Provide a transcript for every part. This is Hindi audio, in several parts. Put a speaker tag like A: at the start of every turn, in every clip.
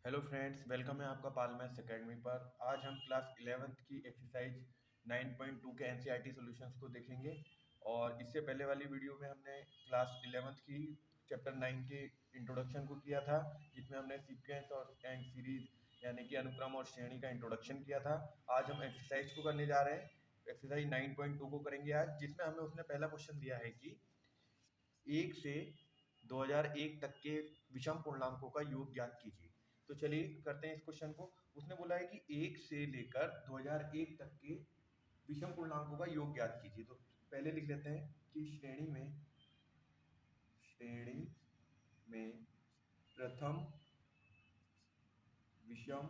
A: हेलो फ्रेंड्स, वेलकम है आपका पाल मैथ्स एकेडमी पर। आज हम क्लास 11th की एक्सरसाइज 9.2 के एनसीईआरटी सॉल्यूशंस को देखेंगे। और इससे पहले वाली वीडियो में हमने क्लास 11th की चैप्टर 9 के इंट्रोडक्शन को किया था, जिसमें हमने सीक्वेंस और एंड सीरीज यानी कि अनुक्रम और श्रेणी का इंट्रोडक्शन किया था। आज हम एक्सरसाइज को करने जा रहे हैं। एक्सरसाइज 9.2 को करेंगे आज, जिसमें हमें उसने पहला क्वेश्चन दिया है कि 1 से 2001 तक के विषम पूर्णांकों का योग ज्ञात कीजिए। तो चलिए करते हैं इस क्वेश्चन को। उसने बोला है कि 1 से लेकर 2001 तक के विषम पूर्णांकों का योग ज्ञात कीजिए। तो पहले लिख लेते हैं कि श्रेणी में प्रथम विषम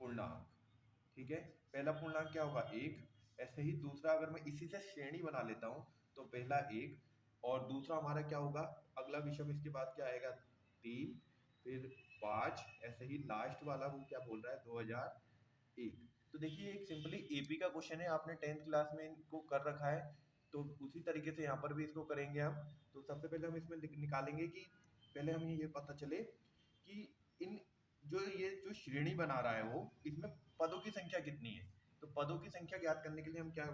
A: पूर्णांक, ठीक है। पहला पूर्णांक क्या होगा? 1। ऐसे ही दूसरा, अगर मैं इसी से श्रेणी बना लेता हूं तो पहला 1 और दूसरा हमारा क्या होगा? अगला विषम इसके बाद क्या आएगा? 3, फिर 5। ऐसे ही लास्ट वाला वो क्या बोल रहा है? 2001। तो देखिए, एक सिंपली एपी का क्वेश्चन है, आपने 10th क्लास में इनको कर रखा है, तो उसी तरीके से यहाँ पर भी इसको करेंगे हम। तो सबसे पहले हम इसमें निकालेंगे कि पहले हमें ये पता चले कि इन ये जो श्रेणी बना रहा है वो इसमें पदों की संख्या कितनी है। तो पदों की संख्या ज्ञात करने के लिए हम क्या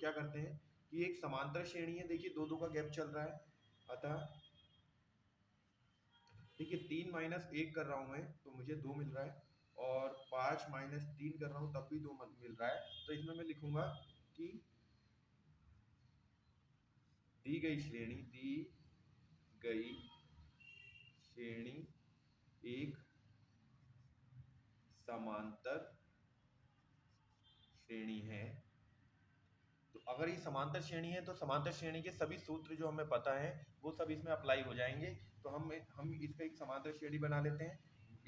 A: क्या करते हैं कि एक समांतर श्रेणी है। देखिए, दो दो का गैप चल रहा है, अतः देखिए 3 माइनस 1 कर रहा हूं मैं तो मुझे 2 मिल रहा है, और 5 माइनस 3 कर रहा हूं तब भी 2 मिल रहा है। तो इसमें मैं लिखूंगा कि दी गई श्रेणी एक समांतर श्रेणी है। तो अगर ये समांतर श्रेणी है तो समांतर श्रेणी के सभी सूत्र जो हमें पता है वो सब इसमें अप्लाई हो जाएंगे। तो हम इसका एक समांतर श्रेणी बना लेते हैं।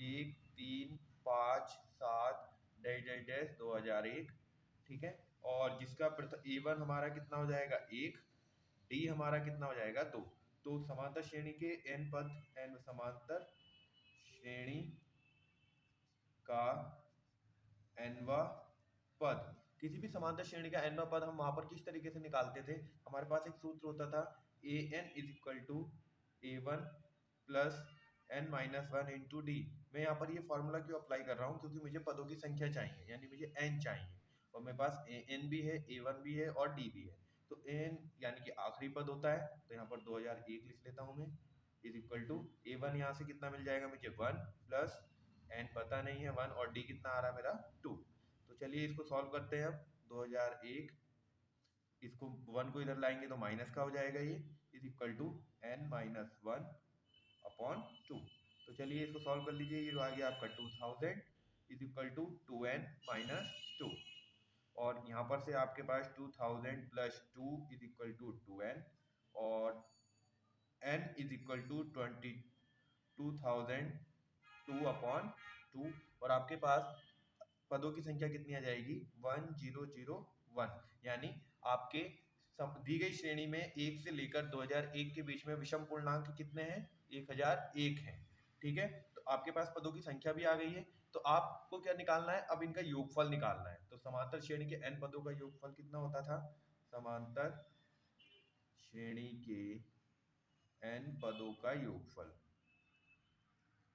A: 1, 3, 5, 7 डैश डैश डैश 2001, ठीक है। और जिसका A1 हमारा कितना हो जाएगा? 1। डी हमारा कितना हो जाएगा? 2। तो समांतर श्रेणी के n पद, n समांतर श्रेणी का nवा पद, किसी भी समांतर श्रेणी का nवा पद हम वहां पर किस तरीके से निकालते थे? हमारे पास एक सूत्र होता था, an is equal to A1 plus n minus 1 into D. मैं यहाँ पर ये फॉर्मूला क्यों अप्लाई कर रहा हूँ? क्योंकि मुझे पदों की संख्या चाहिए, यानी मुझे n चाहिए, और मेरे पास an भी है, A1 भी है और d भी है। तो n यानी कि आखिरी पद होता है, तो यहाँ पर 2001 लिख लेता हूँ मैं, इज इक्वल टू A1 यहाँ से कितना मिल जाएगा मुझे? 1 प्लस n पता नहीं है 1, और d कितना आ रहा है मेरा? 2। तो चलिए इसको सॉल्व करते हैं अब। 2001, इसको 1 को इधर लाएंगे तो माइनस का हो जाएगा, ये is equal to n minus 1 upon 2। तो चलिए इसको सॉल्व कर लीजिए। ये आ गया आपका 2000 is equal to 2n minus 2, और यहाँ पर से आपके पास 2000 plus 2 is equal to 2n, और n is equal to 2002 upon 2, और आपके पास पदों की संख्या कितनी आ जाएगी? 1001। यानी आपके दी गई श्रेणी में 1 से लेकर 2001 के बीच में विषम पूर्णांक कितने हैं? 1001 है, ठीक है। तो आपके पास पदों की संख्या भी आ गई है। तो आपको क्या निकालना है? अब इनका योगफल निकालना है। तो समांतर श्रेणी के n पदों का योगफल कितना होता था? समांतर श्रेणी के n पदों का योगफल,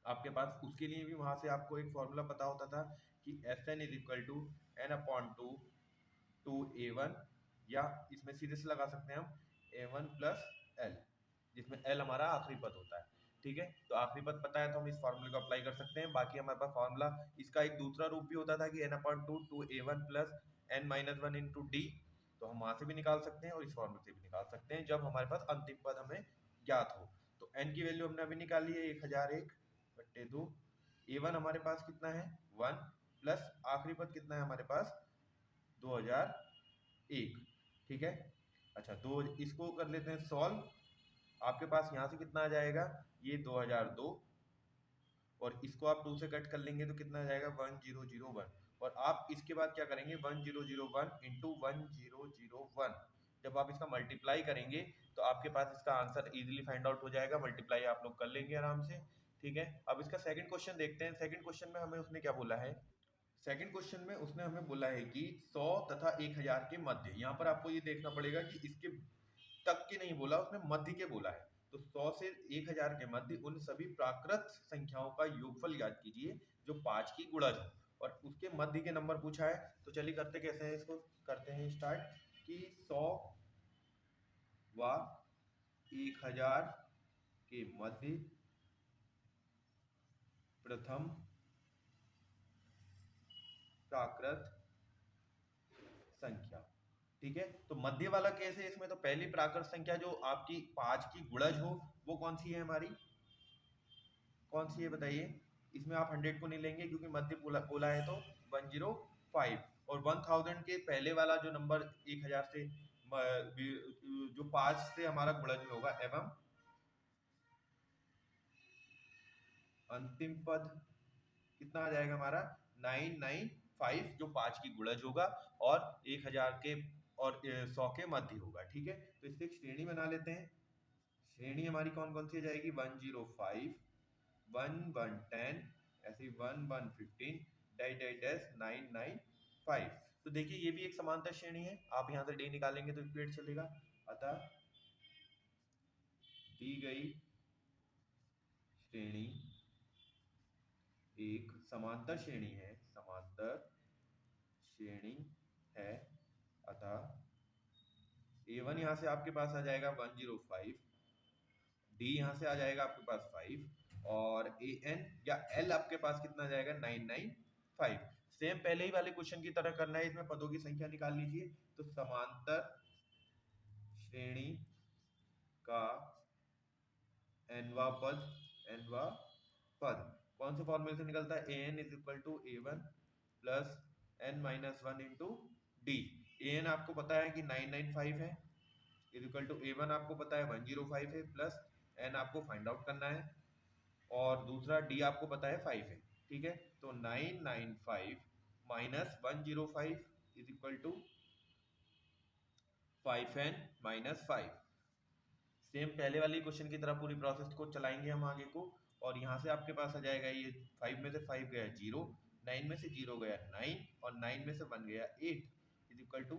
A: आपके पास उसके लिए भी वहां से आपको एक फॉर्मूला पता होता था कि Sn is equal to n upon two A1, या इसमें सीधे से लगा सकते हैं हम A1 प्लस L, जिसमें L हमारा आखिरी पद होता है, ठीक है। तो आखिरी पद पता है तो हम इस फॉर्मूले को अप्लाई कर सकते हैं। बाकी हमारे पास फॉर्मूला इसका एक दूसरा रूप भी होता था कि n upon two A1 plus n minus 1 into D. तो हम वहां से भी निकाल सकते हैं और इस फॉर्मूले से भी निकाल सकते हैं, जब हमारे पास अंतिम पद हमें ज्ञात हो। तो n की वैल्यू हमने अभी निकाली है 1001/2। A1 हमारे पास कितना है? 1, प्लस आखिरी पद कितना है हमारे पास? 2001, ठीक है। अच्छा, दो इसको कर लेते हैं सॉल्व। आपके पास यहाँ से कितना आ जाएगा? ये 2002, और इसको आप 2 से कट कर लेंगे तो कितना आ जाएगा? 1001। और आप इसके बाद क्या करेंगे? 1001 इंटू 1001, जब आप इसका मल्टीप्लाई करेंगे तो आपके पास इसका आंसर इजीली फाइंड आउट हो जाएगा। मल्टीप्लाई आप लोग कर लेंगे आराम से, ठीक है। अब इसका सेकंड क्वेश्चन देखते हैं। सेकंड क्वेश्चन में हमें उसने क्या बोला है? सेकंड क्वेश्चन में उसने हमें बोला है कि 100 तथा 1000 के मध्य। यहाँ पर आपको ये देखना पड़ेगा कि इसके तक के नहीं बोला, उसने मध्य के बोला है। तो 100 से 1000 के मध्य उन सभी प्राकृत संख्याओं का योगफल याद कीजिए जो 5 की गुणज हो, और उसके मध्य के नंबर पूछा है। तो चलिए करते कैसे हैं इसको, करते हैं स्टार्ट कि 100 व 1000 के मध्य प्रथम प्राकृत संख्या। ठीक है, तो मध्य वाला कैसे है इसमें, तो पहली प्राकृत संख्या जो आपकी 5 की गुणज हो वो कौन सी है हमारी, कौन सी है बताइए। इसमें आप 100 को नहीं लेंगे क्योंकि मध्य बोला है, तो 105, और 1000 के पहले वाला जो नंबर 1000 से जो 5 से हमारा गुणज में होगा, एवं अंतिम पद कितना आ जाएगा हमारा 995, जो 5 की गुणज होगा और 1000 के और 100 के मध्य होगा। ठीक है, तो इससे एक श्रेणी बना लेते हैं। श्रेणी हमारी कौन कौन सी हो जाएगी, 105, 1110, ऐसे 1115, डैश डैश डैश 995। तो देखिए ये भी एक समांतर श्रेणी है, आप यहाँ से डी निकालेंगे तो इक्वेट चलेगा। अतः दी गई श्रेणी एक समांतर श्रेणी है, समांतर श्रेणी है। अतः A1 यहाँ से आपके पास आ जाएगा 105, डी यहाँ से आ जाएगा आपके पास 5, और AN या L आपके पास कितना आ जाएगा 995। सेम पहले ही वाले क्वेश्चन की तरह करना है, इसमें पदों की संख्या निकाल लीजिए। तो समांतर श्रेणी का nवा पद कौन से फॉर्मूले से निकलता है, AN is equal to A1 plus n-1 into D. AN आपको पता है कि 995 है, इज इक्वल टू A1 आपको पता है 105 है, प्लस n आपको फाइंड आउट करना है, और दूसरा d आपको पता है 5 है। ठीक है, तो 995 minus 105 is equal to 5n minus 5। Same पहले वाली क्वेश्चन की तरह पूरी प्रोसेस को चलाएंगे हम आगे को, और यहाँ से आपके पास आ जाएगा ये 5 में से 5 गया 0, 9 में से 0 गया 9, और 9 में से 1 गया 8, is equal to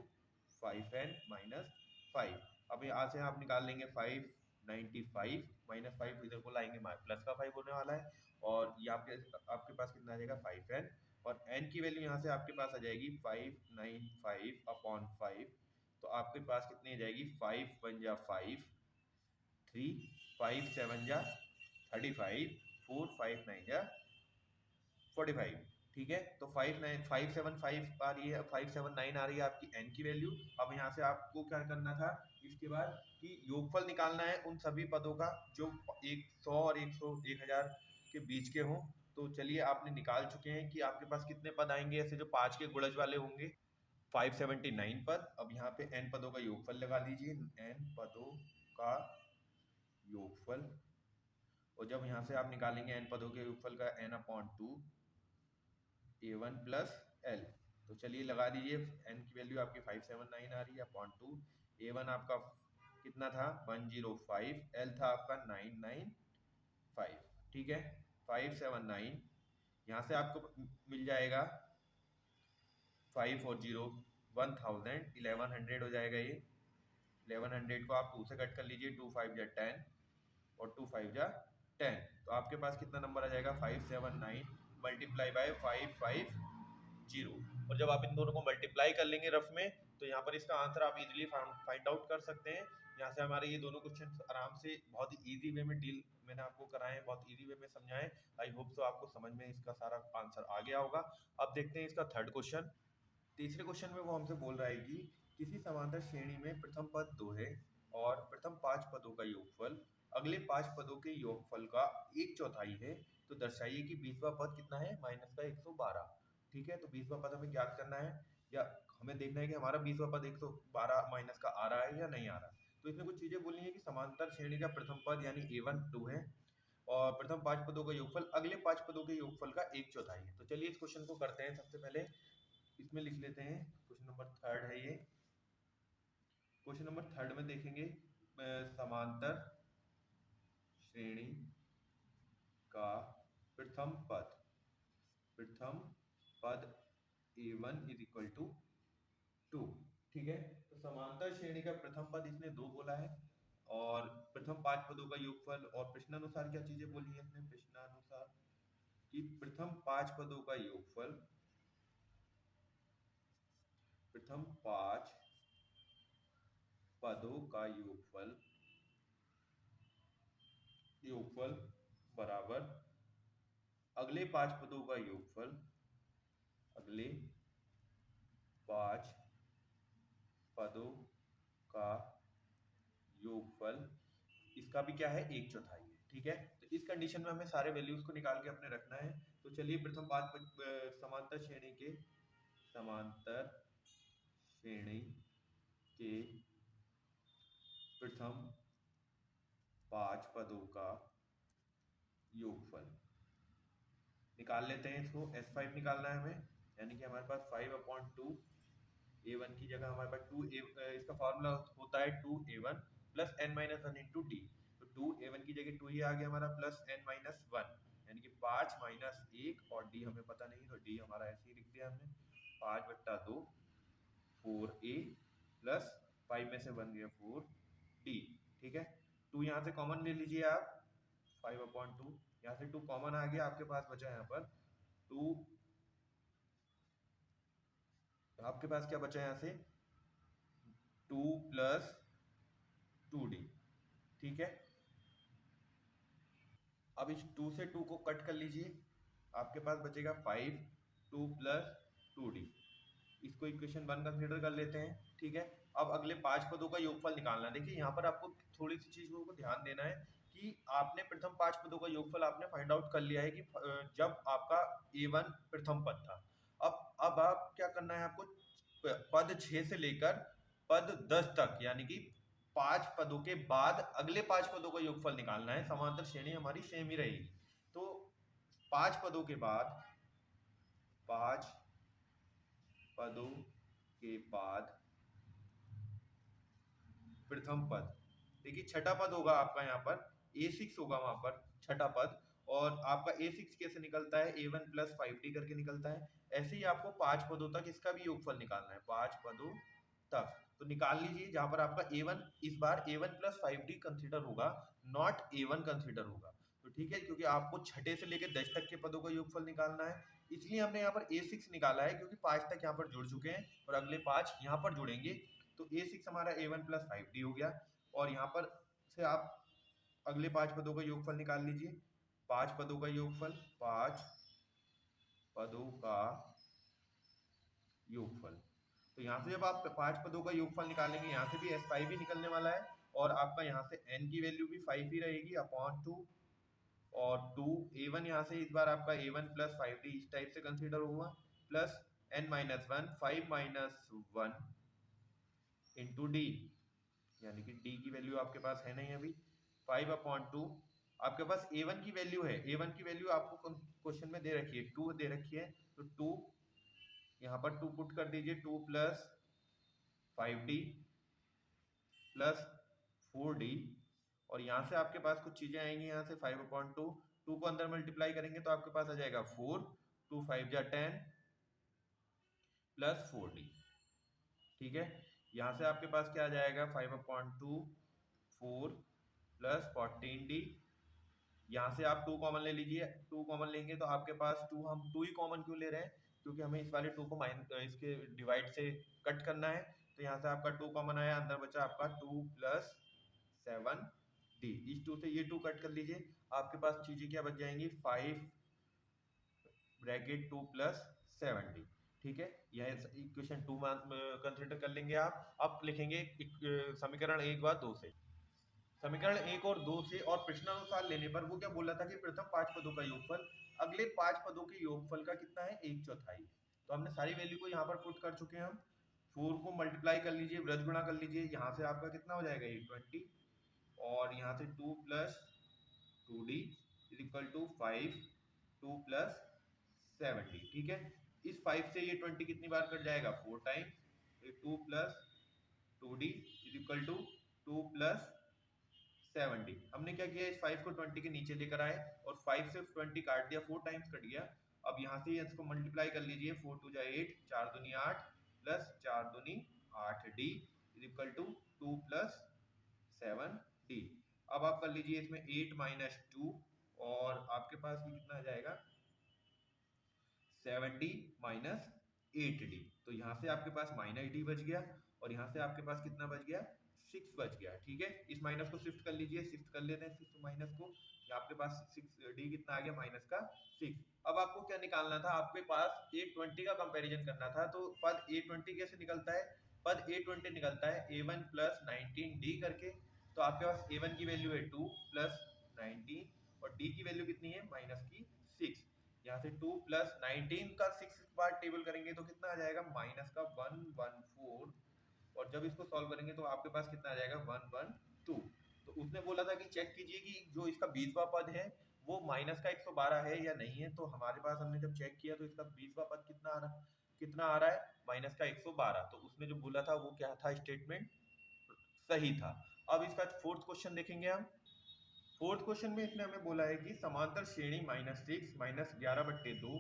A: 5n minus 5। अब यहाँ से आप निकाल लेंगे 595 माइनस 5, इधर को लाएंगे प्लस का 5 होने वाला है, और ये आपके पास कितना आ जाएगा 5n, और n की वैल्यू यहाँ से आपके पास आ जाएगी 595 अपॉन 5, तो आपके पास कितनी आ जाएगी 5 1 जा 5, 3 5 7 जा 35, 4 5 9 जा 45। ठीक है, तो 575 आ रही है, 579 आ रही है आपकी n की वैल्यू। अब यहाँ से आपको क्या करना था इसके बाद कि योगफल निकालना है उन सभी पदों का जो 100 और 1000 के बीच के हों। तो चलिए आपने निकाल चुके हैं कि आपके पास कितने पद आएंगे ऐसे जो 5 के गुणज वाले होंगे, 579 पद। अब यहाँ पे n पदों का योगफल लगा लीजिए, n पदों का योगफल, और जब यहाँ से आप निकालेंगे n पदों के योगफल का n upon 2 A1 plus L, तो चलिए लगा दीजिए। n की वैल्यू आपकी 579 आ रही है अपॉन 2, A1 आपका कितना था 105, L था आपका 995। ठीक है, 579 यहाँ से आपको मिल जाएगा 5 और 0 1000, 1100 हो जाएगा ये। 1100 को आप 2 से कट कर लीजिए, 2 5 जा 10 और 2 5 जा 10, तो आपके पास कितना नंबर आ जाएगा 579 मल्टीप्लाई बाय 550, और जब आप इन दोनों को मल्टीप्लाई कर लेंगे रफ में, तो यहाँ पर इसका आंसर आप इजीली फाइंड आउट कर सकते हैं। यहाँ से हमारे ये दोनों क्वेश्चन आराम से बहुत ही इजी वे में डील मैंने आपको कराए हैं, बहुत इजी वे में समझाएं। आई होप तो आपको समझ में इसका सारा आंसर आ गया होगा। अब देखते हैं इसका थर्ड क्वेश्चन। तीसरे क्वेश्चन में वो हमसे बोल रहा है कि किसी समांतर श्रेणी में प्रथम पद 2 है और प्रथम 5 पदों का योगफल अगले 5 पदों के योगफल का 1/4 है, तो दर्शाइए कि 20वां पद कितना है, माइनस का 112। ठीक है, तो 20वां पद हमें ज्ञात करना है, या हमें देखना है कि हमारा 20वां पद 112 माइनस का आ रहा है या नहीं आ रहा। तो इसमें कुछ चीजें बोलनी है कि समांतर श्रेणी का प्रथम पद यानी A1 2 है, और प्रथम 5 पदों का योगफल अगले 5 पदों के योगफल का 1/4 है। तो चलिए इस क्वेश्चन को करते हैं। सबसे पहले इसमें लिख लेते हैं, क्वेश्चन नंबर थर्ड है ये। क्वेश्चन नंबर थर्ड में देखेंगे समांतर श्रेणी का प्रथम पद A1 इज इक्वल टू 2। ठीक है, तो समांतर श्रेणी का प्रथम पद इसने 2 बोला है, और प्रथम 5 पदों का योगफल। और प्रश्नानुसार क्या चीजें बोली है इसने, प्रश्नानुसार कि प्रथम 5 पदों का योगफल, प्रथम 5 पदों का योगफल बराबर अगले 5 पदों का योगफल, अगले 5 पदों का योगफल, इसका भी क्या है, 1/4 है। ठीक है, तो इस कंडीशन में हमें सारे वैल्यूज को निकाल के अपने रखना है। तो चलिए प्रथम 5 समांतर श्रेणी के प्रथम 5 पदों का योगफल निकाल लेते हैं। इसको S5 निकालना है हमें, यानी कि हमारे पास 5/2 A1 की जगह हमारे पास 2A, इसका फॉर्मूला होता है 2A1 plus n-1 into D. तो 2A1 की जगह 2 ही आ गया हमारा, प्लस n-1 यानी कि 5 माइनस 1, और डी हमें पता नहीं तो डी हमारा ऐसे ही लिख दिया हमने, 5/2 4A प्लस 5 में से 1 गया 4D। ठीक है, 2 यहाँ से कॉमन ले लीजिए आप, 5/2 यहाँ से 2 कॉमन आ गया, आपके पास बचा यहाँ पर 2, आपके पास क्या बचा यहाँ से 2 प्लस 2D। ठीक है, अब इस 2 से 2 को कट कर लीजिए, आपके पास बचेगा 5 2 प्लस 2D। इसको इक्वेशन 1 कंसीडर कर लेते हैं। ठीक है, अब अगले 5 पदों का योगफल निकालना है। देखिए यहाँ पर आपको थोड़ी सी चीजों को ध्यान देना है कि आपने प्रथम 5 पदों का योगफल आपने फाइंड आउट कर लिया है कि जब आपका A1 प्रथम पद था। अब आप क्या करना है, आपको पद 6 से लेकर पद 10 तक, यानी कि 5 पदों के बाद अगले 5 पदों का योगफल निकालना है। समांतर श्रेणी हमारी सेम ही रहेगी। तो 5 पदों के बाद, 5 पदों के बाद प्रथम पद, देखिए छठा पद होगा आपका यहाँ पर, A6 होगा वहां पर छठा पद, और आपका A6 कैसे निकलता है, A1 प्लस 5D करके निकलता है। ऐसे ही आपको 5 पदों तक इसका भी योगफल निकालना है, 5 पदों तक। तो निकाल लीजिए, जहां पर आपका A1 इस बार A1 प्लस 5D कंसिडर होगा, नॉट A1 कंसिडर होगा। तो ठीक है, क्योंकि आपको छठे से लेकर 10 तक के पदों का योगफल निकालना है, इसलिए हमने यहाँ पर A6 निकाला है, क्योंकि 5 तक यहाँ पर जुड़ चुके हैं और अगले 5 यहाँ पर जुड़ेंगे। तो A6 हमारा A1 प्लस 5D हो गया, और यहाँ पर से आप अगले 5 पदों का योगफल निकाल लीजिए। 5 पदों का योगफल, 5 पदों का योगफल। तो यहाँ से जब आप 5 पदों का योगफल निकालेंगे, यहाँ से भी S5 ही निकलने वाला है, और आपका यहाँ से n की वैल्यू भी 5 ही रहेगी अपॉन 2, और 2 A1 यहाँ से इस बार आपका A1 प्लस 5D इस टाइप से कंसीडर होगा, plus n-1 5 minus 1 into D, यानी कि d की वैल्यू आपके पास है नहीं अभी, 5/2 आपके पास A1 की वैल्यू है। A1 की वैल्यू आपको क्वेश्चन में दे रखी है, 2 दे रखी है, तो 2 यहाँ पर 2 पुट कर दीजिए, 2 प्लस 5D प्लस 4D, और यहाँ से आपके पास कुछ चीजें आएंगी, यहाँ से 5/2, 2 को अंदर मल्टीप्लाई करेंगे तो आपके पास आ जाएगा 4, 2 5 जा 10 प्लस 4D। ठीक है, यहाँ से आपके पास क्या आ जाएगा, 5/2 4 प्लस 14D। यहाँ से आप 2 कॉमन ले लीजिए, 2 कॉमन लेंगे तो आपके पास 2, हम 2 ही कॉमन क्यों ले रहे हैं, क्योंकि हमें इस वाले 2 को इसके डिवाइड से कट करना है। तो यहाँ से आपका 2 कॉमन आया, अंदर बचा आपका 2 प्लस 7D। इस 2 से ये 2 कट कर लीजिए, आपके पास चीजें क्या बच जाएंगी, 5 ब्रैकेट 2 प्लस 7D। ठीक है, यह इक्वेशन 2 कंसिडर कर लेंगे आप। अब लिखेंगे समीकरण 1 व 2 से, समीकरण 1 और 2 से, और प्रश्नानुसार लेने पर वो क्या बोला था कि प्रथम 5 पदों का योगफल अगले 5 पदों के योगफल का कितना है, 1/4। तो हमने सारी वैल्यू को यहाँ पर पुट कर चुके हैं हम। 4 को मल्टीप्लाई कर लीजिए, व्रज गुणा कर लीजिए, यहाँ से आपका कितना हो जाएगा 820, और यहाँ से 2 plus 2D is equal to 5 2 plus 7D। ठीक है, इस 5 से ये 20 कितनी बार कट जाएगा, 4 time, 2 plus 2D is equal to 2 plus 70। हमने क्या किया, इस 5 को 20 के नीचे लेकर आए, और 5 से 20 काट दिया, 4 टाइम्स कट गया। अब यहाँ से इसको मल्टीप्लाई कर लीजिए, 4 2 जा 8, 4 दूनी 8 प्लस 4 दूनी 8D is equal to 2 plus 7 D. अब आप कर लीजिए इसमें 8 माइनस 2 और आपके पास ये कितना आ जाएगा 7d माइनस 8d। तो यहाँ से आपके पास माइनस डी बच गया और यहाँ से आपके पास कितना बच गया 6 बच गया। ठीक है, इस माइनस को शिफ्ट कर लीजिए, शिफ्ट कर लेते हैं 6 माइनस को। यहाँ आपके पास 6d कितना आ गया माइनस का 6। अब आपको क्या निकालना था, आपके पास A20 का कंपैरिजन करना था। तो पद A20 कैसे निकलता है, पद A20 निकलता है A1 प्लस 19d करके। तो आपके पास A1 की वैल्यू है 2 प्लस 19 और d की वैल्यू कितनी है माइनस की 6। यहाँ से 2 प्लस 19 का 6 बार टेबल करेंगे तो कितना आ जाएगा माइनस का 114। और जब इसको सॉल्व करेंगे तो आपके पास कितना आ जाएगा 112। तो उसने बोला था कि चेक कीजिए कि जो इसका 20वां पद है वो माइनस का 112 है या नहीं है। तो हमारे पास हमने जब चेक किया तो इसका 20वां पद कितना आ रहा है माइनस का 112। तो उसने जो बोला था वो क्या था, स्टेटमेंट सही था। अब इसका फोर्थ क्वेश्चन देखेंगे हम। फोर्थ क्वेश्चन में इसने हमें बोला है कि समांतर श्रेणी -6 -11/2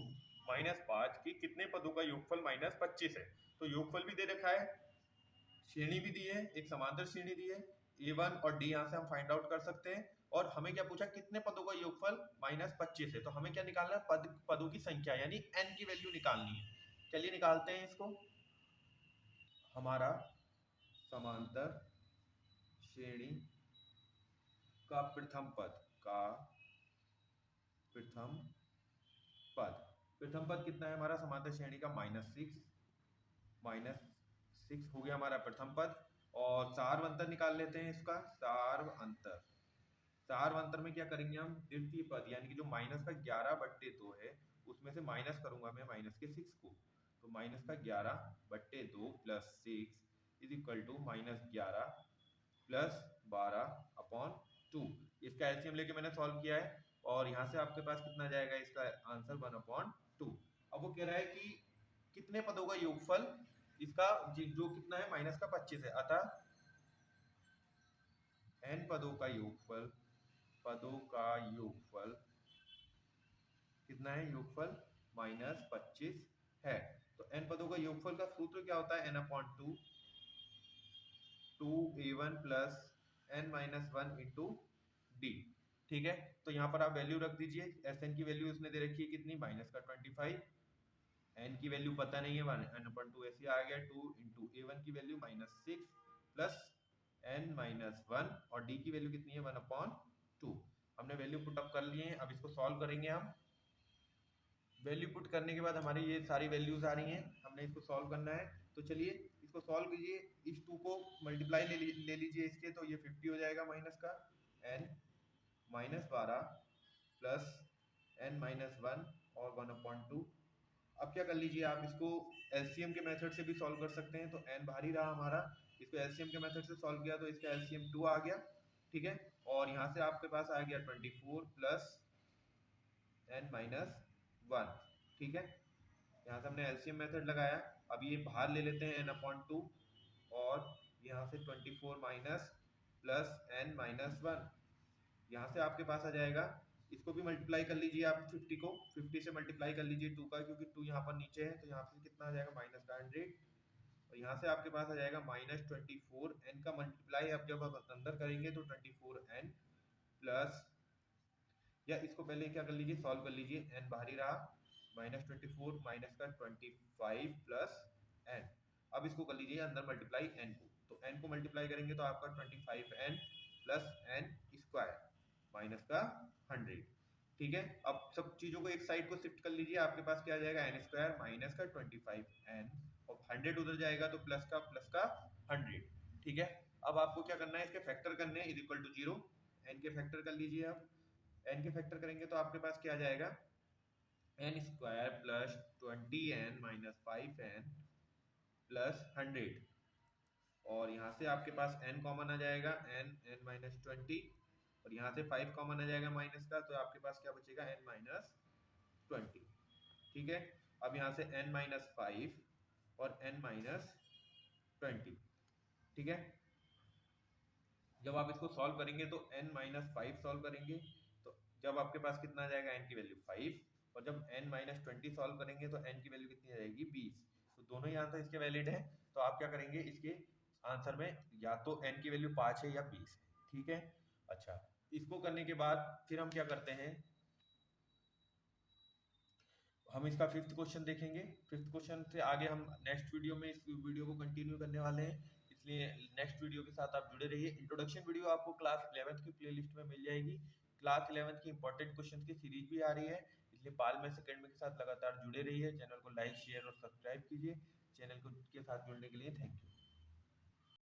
A: -5 की कितने पदों का योगफल -25 है। तो योगफल भी दे रखा है, श्रेणी भी दी है, एक समांतर श्रेणी दी है। A1 और D यहाँ से हम फाइंड आउट कर सकते हैं। और हमें क्या पूछा, कितने पदों का योगफल -25 है। तो हमें क्या निकालना है, पदों की संख्या यानी n की वैल्यू निकालनी है। चलिए निकालते हैं इसको। हमारा समांतर श्रेणी का प्रथम पद प्रथम पद कितना है हमारा समांतर श्रेणी का -6 हो गया हमारा प्रथम पद। और सार्व अंतर निकाल लेते हैं इसका। सार्व अंतर में क्या करेंगे हम, द्वितीय पद यानी कि जो माइनस का 11/2 है उसमें से माइनस करूंगा मैं माइनस के 6 को। तो माइनस का 11/2 plus 6 is equal to -11 plus 12/2। इसका एलसीएम लेके मैंने सॉल्व किया है और यहाँ से आपके पास कितना जाएगा इसका आंसर 1/2। अब वो कह रहा है कि कितने पदों का योगफल इसका जो कितना है माइनस का 25 है। अतः n पदों का योगफल कितना है, योगफल -25 है। तो n पदों का योगफल का सूत्र क्या होता है, n/2 2a1 plus n-1 into D. ठीक है, तो यहाँ पर आप वैल्यू रख दीजिए। Sn की वैल्यू उसने दे रखी है कितनी माइनस का 25, n की वैल्यू पता नहीं है n/2 ऐसे आ गया 2 इंटू A1 की वैल्यू -6 प्लस n-1 और d की वैल्यू कितनी है 1/2। हमने वैल्यू पुट अप कर लिए हैं। अब इसको सॉल्व करेंगे हम। वैल्यू पुट करने के बाद हमारी ये सारी वैल्यूज आ रही हैं, हमने इसको सॉल्व करना है। तो चलिए इसको सॉल्व कीजिए। इस 2 को मल्टीप्लाई ले लीजिए इसके, तो ये 50 हो जाएगा माइनस का n-12 प्लस n-1 और 1/2। अब क्या कर लीजिए आप इसको एलसीएम के मेथड से भी सॉल्व कर सकते हैं। तो n बाहर ही रहा हमारा, इसको एलसीएम के मेथड से सॉल्व किया तो इसका एलसीएम 2 आ गया। ठीक है, और यहाँ से आपके पास आ गया 24 प्लस n-1। ठीक है, यहाँ से हमने एलसीएम मेथड लगाया। अब ये बाहर ले लेते हैं n/2 और यहाँ से 24 माइनस प्लस n-1। यहाँ से आपके पास आ जाएगा, इसको भी मल्टीप्लाई कर लीजिए आप 50 को, 50 से मल्टीप्लाई कर लीजिए 2 का, क्योंकि 2 यहाँ पर नीचे है। तो यहाँ से कितना आ जाएगा माइनस का 100 और यहाँ से आपके पास आ जाएगा -24 n का मल्टीप्लाई। अब जब आप अंदर करेंगे तो 24n प्लस, या इसको पहले क्या कर लीजिए सॉल्व कर लीजिए। n बाहर ही रहा, -24 माइनस का 25 प्लस n। अब इसको कर लीजिए अंदर मल्टीप्लाई n को। तो n को मल्टीप्लाई करेंगे तो आपका 25n plus n square minus का 100। ठीक है, अब सब चीजों को एक साइड को शिफ्ट कर लीजिए। आपके पास क्या आ जाएगा n स्क्वायर माइनस का 25n और 100 उधर जाएगा तो प्लस का 100। ठीक है, अब आपको क्या करना है, इसके फैक्टर करने हैं, इज इक्वल टू 0। n के फैक्टर कर लीजिए। आप n के फैक्टर करेंगे तो आपके पास क्या आ जाएगा n square plus 20n minus 5n plus 100। और यहाँ से आपके पास n कॉमन आ जाएगा, n माइनस 20 और यहाँ से 5 कॉमन आ जाएगा माइनस का, तो आपके पास क्या बचेगा n माइनस 20। ठीक है, अब यहाँ से n माइनस 5 और n माइनस 20। ठीक है, जब आप इसको सॉल्व करेंगे तो n माइनस 5 सॉल्व करेंगे तो जब आपके पास कितना आ जाएगा n की वैल्यू 5, और जब n माइनस 20 सॉल्व करेंगे तो n की वैल्यू कितनी आ जाएगी 20। तो दोनों ही आंसर इसके वैलिड है। तो आप क्या करेंगे, इसके आंसर में या तो n की वैल्यू 5 है या 20 है। ठीक है। अच्छा, इसको करने के बाद फिर हम क्या करते हैं, हम इसका फिफ्थ क्वेश्चन देखेंगे। फिफ्थ क्वेश्चन से आगे हम नेक्स्ट वीडियो में इस वीडियो को कंटिन्यू करने वाले हैं, इसलिए नेक्स्ट वीडियो के साथ आप जुड़े रहिए। इंट्रोडक्शन वीडियो आपको क्लास 11th की प्लेलिस्ट में मिल जाएगी। क्लास 11th की इंपॉर्टेंट क्वेश्चन की सीरीज भी आ रही है, इसलिए पाल मैथ्स एकेडमी के साथ लगातार जुड़े रहिए। चैनल को लाइक शेयर और सब्सक्राइब कीजिए। चैनल को के साथ जुड़ने के लिए थैंक यू।